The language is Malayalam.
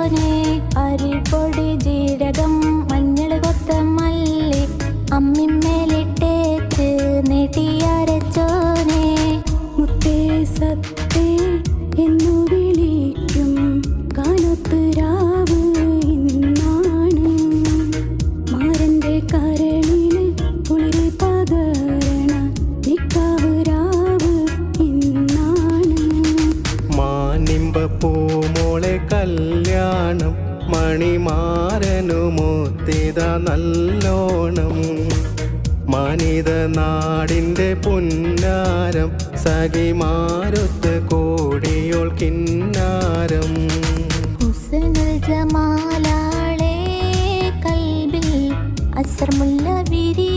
അരച്ചോനെ അരിപ്പൊടി ജീരകം മഞ്ഞൾ കൊത്തമല്ലി അമ്മിമ്മേലിട്ടേച്ച് നീട്ടി അരച്ചോനെ മുത്തേ സത്തേ എന്നു വിളിക്കും കാലത്ത് രാവ് ഇന്നാണ് മാരന്റെ കരളിന് കുളിര് പകരണ നിക്കാവ് രാവ് ഇന്നാണ് മാനിമ്പപ്പൂമോളെ കല്യാണം മണിമാരനുമൊത്തിത നല്ലോണം മാനിത നാടിൻ്റെ പുന്നാരം സഖിമാരൊത്ത് കോടിയോൾ കിന്നാരം ഹുസ്നുൽ ജമാലാളെ കൽബിൽ അസ്ർമുല്ല വിരി